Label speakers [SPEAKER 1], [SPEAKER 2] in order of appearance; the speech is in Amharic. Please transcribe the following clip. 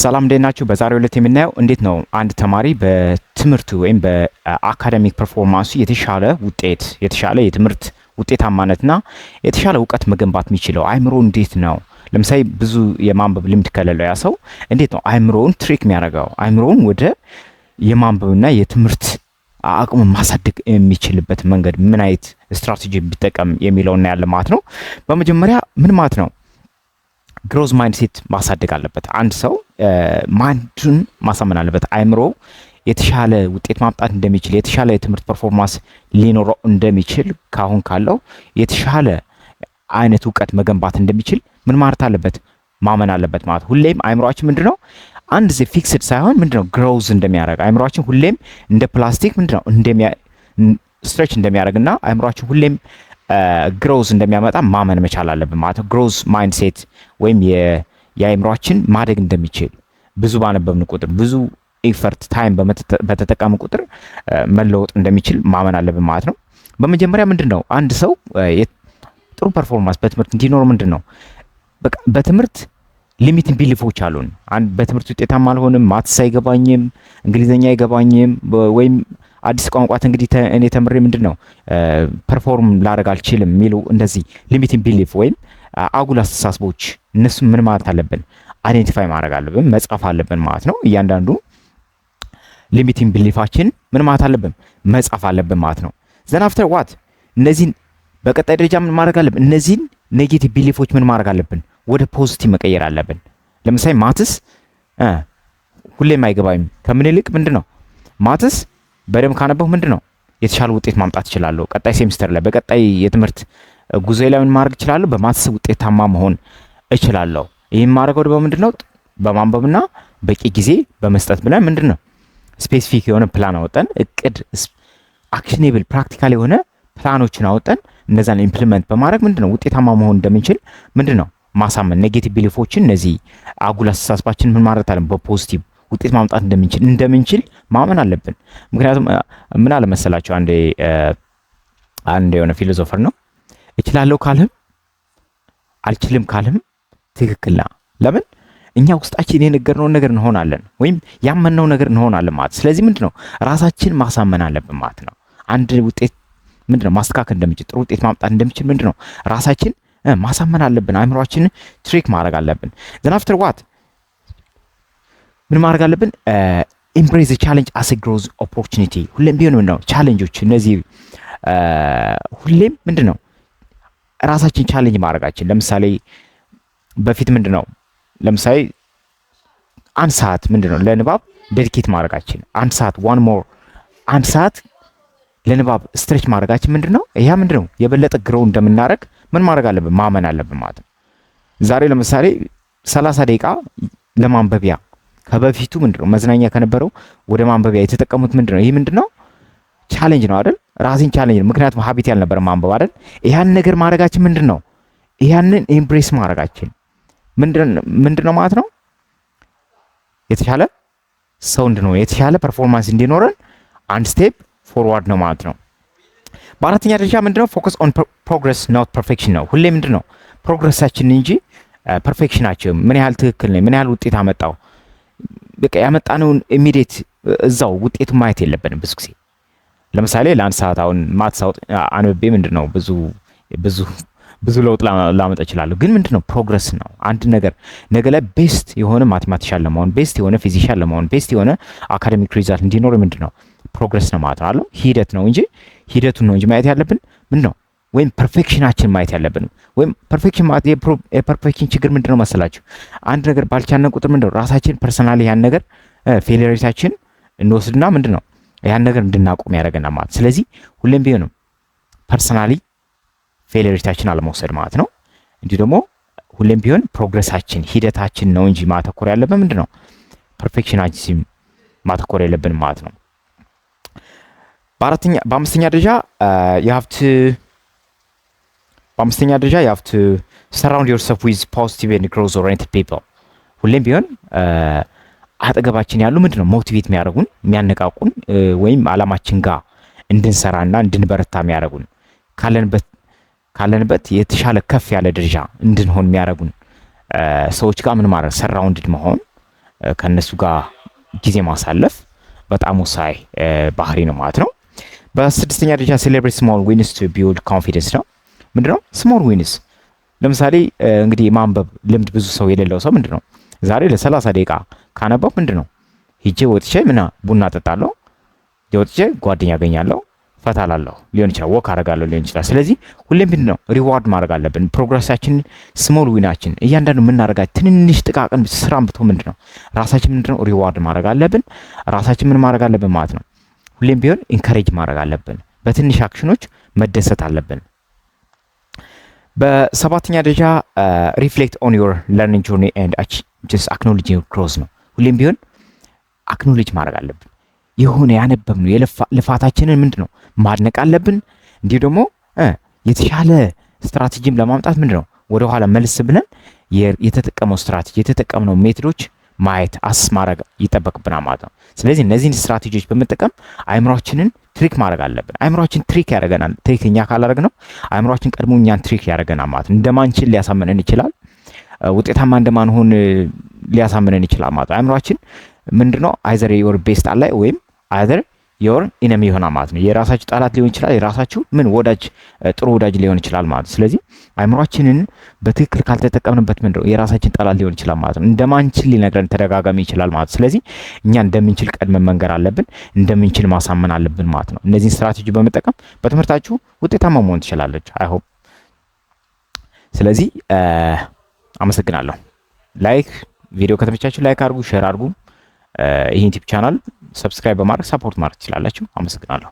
[SPEAKER 1] ሰላም እንዴት ናችሁ? በዛሬው ዕለት የምናየው እንዴት ነው አንድ ተማሪ በትምህርቱ ወይም በአካዳሚክ ፐርፎርማንሱ የተሻለ የትምህርት ውጤታማነትና የተሻለ እውቀት መገንባት የሚችለው አይምሮ እንዴት ነው? ለምሳሌ ብዙ የማንበብ ልምድ ከሌለው ያ ሰው እንዴት ነው አይምሮውን ትሪክ የሚያደርገው? አይምሮውን ወደ የማንበብና የትምህርት አቅሙን ማሳደግ የሚችልበት መንገድ ምን አይነት ስትራቴጂ ቢጠቀም የሚለውና ያለ ማለት ነው። በመጀመሪያ ምን ማለት ነው? ግሮዝ ማይንድሴት ማሳደግ አለበት። አንድ ሰው ማይንዱን ማሳመን አለበት። አይምሮ የተሻለ ውጤት ማምጣት እንደሚችል፣ የተሻለ የትምህርት ፐርፎርማንስ ሊኖረው እንደሚችል፣ ካሁን ካለው የተሻለ አይነት እውቀት መገንባት እንደሚችል ምን ማለት አለበት? ማመን አለበት ማለት። ሁሌም አይምሮአችን ምንድነው አንድ ዜ ፊክስድ ሳይሆን ምንድነው ግሮዝ እንደሚያደርግ አይምሮአችን ሁሌም እንደ ፕላስቲክ ምንድነው ስትሬች እንደሚያደርግና አይምሮአችን ሁሌም ግሮዝ እንደሚያመጣ ማመን መቻል አለብን ማለት ነው። ግሮዝ ማይንድሴት ወይም የአይምሮአችን ማደግ እንደሚችል ብዙ ባነበብን ቁጥር ብዙ ኤፈርት ታይም በተጠቀምን ቁጥር መለወጥ እንደሚችል ማመን አለብን ማለት ነው። በመጀመሪያ ምንድነው አንድ ሰው ጥሩ ፐርፎርማንስ በትምህርት እንዲኖር ምንድነው በትምህርት ሊሚቲንግ ቢሊፎች አሉን። በትምህርት ውጤታማ አልሆንም፣ ማትስ አይገባኝም፣ እንግሊዘኛ አይገባኝም ወይም አዲስ ቋንቋት እንግዲህ እኔ ተምሬ ምንድነው ፐርፎርም ላደርግ አልችልም የሚሉ እንደዚህ ሊሚቲንግ ቢሊፍ ወይም አጉል አስተሳሰቦች እነሱም ምን ማለት አለብን? አይዴንቲፋይ ማድረግ አለብን፣ መጻፍ አለብን ማለት ነው። እያንዳንዱ ሊሚቲንግ ቢሊፋችን ምን ማለት አለብን? መጻፍ አለብን ማለት ነው። ዘን አፍተር ዋት እነዚህን በቀጣይ ደረጃ ምን ማድረግ አለብን? እነዚህን ኔጌቲቭ ቢሊፎች ምን ማድረግ አለብን? ወደ ፖዚቲቭ መቀየር አለብን። ለምሳሌ ማትስ ሁሌም አይገባኝም ከምን ይልቅ ምንድነው ማትስ በደንብ ካነበብኩ ምንድነው የተሻለ ውጤት ማምጣት እችላለሁ። ቀጣይ ሴሚስተር ላይ በቀጣይ የትምህርት ጉዞ ላይ ምን ማድረግ እችላለሁ? በማትስ ውጤታማ መሆን እችላለሁ። ይህን ማድረገው ደግሞ ምንድነው በማንበብና በቂ ጊዜ በመስጠት ብለን ምንድነው ስፔሲፊክ የሆነ ፕላን አወጣን እቅድ አክሽኔብል ፕራክቲካል የሆነ ፕላኖችን አወጣን እነዛን ኢምፕሊመንት በማድረግ ምንድነው ውጤታማ መሆን እንደምንችል ምንድነው ማሳመን ኔጌቲቭ ቢሊፎችን እነዚህ አጉል አስተሳሰባችን ምን ማድረግ አለን በፖዚቲቭ ውጤት ማምጣት እንደምንችል ማመን አለብን። ምክንያቱም ምን አለ መሰላችሁ አንድ የሆነ ፊሎሶፈር ነው እችላለሁ ካልህም አልችልም ካልህም ትክክል ነው። ለምን እኛ ውስጣችን የነገርነውን ነገር እንሆናለን ወይም ያመንነው ነገር እንሆናለን ማለት። ስለዚህ ምንድነው ራሳችን ማሳመን አለብን ማለት ነው። አንድ ውጤት ምንድነው ማስተካከል እንደምንችል ጥሩ ውጤት ማምጣት እንደምንችል ምንድነው ራሳችን ማሳመን አለብን። አእምሮአችንን ትሪክ ማድረግ አለብን። ዘን አፍተር ዋት ምን ማድረግ አለብን? ኤምብሬስ ቻሌንጅ አስ ግሮዝ ኦፖርቹኒቲ። ሁሌም ቢሆን ነው ቻሌንጆች እነዚህ ሁሌም ምንድነው ራሳችን ቻሌንጅ ማድረጋችን። ለምሳሌ በፊት ምንድነው ለምሳሌ አንድ ሰዓት ምንድነው ለንባብ ዴዲኬት ማድረጋችን አንድ ሰዓት ለንባብ ስትሬች ማድረጋችን ምንድነው ያ ምንድነው የበለጠ ግሮው እንደምናደርግ ምን ማድረግ አለብን? ማመን አለብን ማለት ነው። ዛሬ ለምሳሌ 30 ደቂቃ ለማንበቢያ ከበፊቱ ምንድነው መዝናኛ ከነበረው ወደ ማንበቢያ የተጠቀሙት ምንድነው ይሄ ምንድነው ቻሌንጅ ነው አይደል? ራስን ቻሌንጅ ነው። ምክንያቱም ሀቢት ያልነበረ ማንበብ አይደል? ያን ነገር ማድረጋችን ምንድነው ያንን ኤምብሬስ ማድረጋችን ምንድነው ማለት ነው የተሻለ ሰው እንድንሆን የተሻለ ፐርፎርማንስ እንዲኖረን አንድ ስቴፕ ፎርዋርድ ነው ማለት ነው። በአራተኛ ደረጃ ምንድነው ፎከስ ኦን ፕሮግረስ ኖት ፐርፌክሽን ነው። ሁሌ ምንድነው ፕሮግረሳችን እንጂ ፐርፌክሽናችን ምን ያህል ትክክል ነው ምን ያህል ውጤት አመጣው በቃ ያመጣነውን ኢሚዲየት እዛው ውጤቱን ማየት የለብንም። ብዙ ጊዜ ለምሳሌ ለአንድ ሰዓት አሁን ማትስ አንብቤ ምንድነው ብዙ ለውጥ ላመጣ እችላለሁ። ግን ምንድነው ፕሮግረስ ነው። አንድ ነገር ነገ ላይ ቤስት የሆነ ማቴማቲሻን ለመሆን ቤስት የሆነ ፊዚሻን ለመሆን ቤስት የሆነ አካዴሚክ ሪዛልት እንዲኖር ምንድነው ፕሮግረስ ነው ማለት ነው። ሂደት ነው እንጂ ሂደቱን ነው እንጂ ማየት ያለብን ምንድነው ወይም ፐርፌክሽናችን ማየት ያለብን ወይም ፐርፌክሽን ማለት የፐርፌክሽን ችግር ምንድነው መሰላችሁ? አንድ ነገር ባልቻልን ቁጥር ምንድነው ራሳችን ፐርሰናሊ ያን ነገር ፌሊየሪታችን እንወስድና ምንድነው ያን ነገር እንድናቆም ያደርገናል ማለት። ስለዚህ ሁሌም ቢሆንም ፐርሰናሊ ፌሊየሪታችን አለመውሰድ ማለት ነው። እንዲሁ ደግሞ ሁሌም ቢሆን ፕሮግረሳችን ሂደታችን ነው እንጂ ማተኮር ያለብን ምንድነው ፐርፌክሽናችን ማተኮር የለብንም ማለት ነው። በአምስተኛ ደረጃ you have to surround yourself with positive and growth oriented people። ሁሌም ቢሆን አጠገባችን ያሉ ምንድነው ሞቲቬት የሚያደርጉን የሚያነቃቁን ወይም አላማችን ጋር እንድንሰራና እንድንበረታ የሚያደርጉን ካለንበት የተሻለ ከፍ ያለ ደረጃ እንድንሆን የሚያደርጉን ሰዎች ጋር ምን ማድረግ ሰራውንድድ መሆን ከነሱ ጋር ጊዜ ማሳለፍ በጣም ወሳኝ ባህሪ ነው ማለት ነው። በስድስተኛ ደረጃ ሴሌብሬት ስሞል ዊንስ ቱ ቢልድ ኮንፊደንስ ነው። ምንድነው ስሞል ዊንስ? ለምሳሌ እንግዲህ የማንበብ ልምድ ብዙ ሰው የሌለው ሰው ምንድነው ዛሬ ለ30 ደቂቃ ካነበብ ምንድነው ሂጄ ወጥቼ ቡና ጠጣለሁ፣ ወጥቼ ጓደኛ አገኛለሁ፣ ፈታ ላለሁ ሊሆን ይችላል፣ ወክ አደርጋለሁ ሊሆን ይችላል። ስለዚህ ሁሌም ምንድነው ሪዋርድ ማድረግ አለብን ፕሮግረሳችንን፣ ስሞል ዊናችን እያንዳንዱ የምናደርጋት ትንንሽ ጥቃቅን ስራም ብትሆን ምንድነው ራሳችን ምንድነው ሪዋርድ ማድረግ አለብን። ራሳችን ምን ማድረግ አለብን ማለት ነው ሁሌም ቢሆን ኢንካሬጅ ማድረግ አለብን። በትንሽ አክሽኖች መደሰት አለብን። በሰባተኛ ደረጃ ሪፍሌክት ኦን ዮር ለርኒንግ ጆርኒ ኤንድ ጀስት አክኖሎጂ ዮር ግሮዝ ነው። ሁሌም ቢሆን አክኖሎጅ ማድረግ አለብን። የሆነ ያነበብነው ልፋታችንን ምንድነው ማድነቅ አለብን። እንዲሁ ደግሞ የተሻለ ስትራቴጂም ለማምጣት ምንድነው ወደኋላ መልስ ብለን የተጠቀመው ስትራቴጂ የተጠቀምነው ሜቶዶች ማየት አስስ ማድረግ ይጠበቅብናል ማለት ነው። ስለዚህ እነዚህን ስትራቴጂዎች በመጠቀም አይምሯችንን ትሪክ ማድረግ አለብን። አይምሯችን ትሪክ ያደርገናል። ትሪክ እኛ ካላደረግነው አይምሯችን ቀድሞ እኛን ትሪክ ያደርገናል ማለት ነው። እንደማንችል ሊያሳምነን ይችላል። ውጤታማ እንደማንሆን ሊያሳምነን ይችላል ማለት ነው። አይምሯችን ምንድነው አይዘር ዮር ቤስት አላይ ወይም አይዘር ዮር ኢነሚ ይሆናል ማለት ነው። የራሳችሁ ጠላት ሊሆን ይችላል፣ የራሳችሁ ወዳጅ ጥሩ ወዳጅ ሊሆን ይችላል ማለት ነው። ስለዚህ አይምሯችንን በትክክል ካልተጠቀምንበት ምንድነው የራሳችን ጠላት ሊሆን ይችላል ማለት ነው። እንደማንችል ሊነግረን ተደጋጋሚ ይችላል ማለት ነው። ስለዚህ እኛ እንደምንችል ቀድመን መንገር አለብን፣ እንደምንችል ማሳመን አለብን ማለት ነው። እነዚህን ስትራቴጂ በመጠቀም በትምህርታችሁ ውጤታማ መሆን ትችላለች። አይ ሆፕ። ስለዚህ አመሰግናለሁ። ላይክ ቪዲዮ ከተመቻችሁ ላይክ አድርጉ፣ ሼር አድርጉ። ይህን ዩቲዩብ ቻናል ሰብስክራይብ በማድረግ ሰፖርት ማድረግ ትችላላችሁ። አመሰግናለሁ።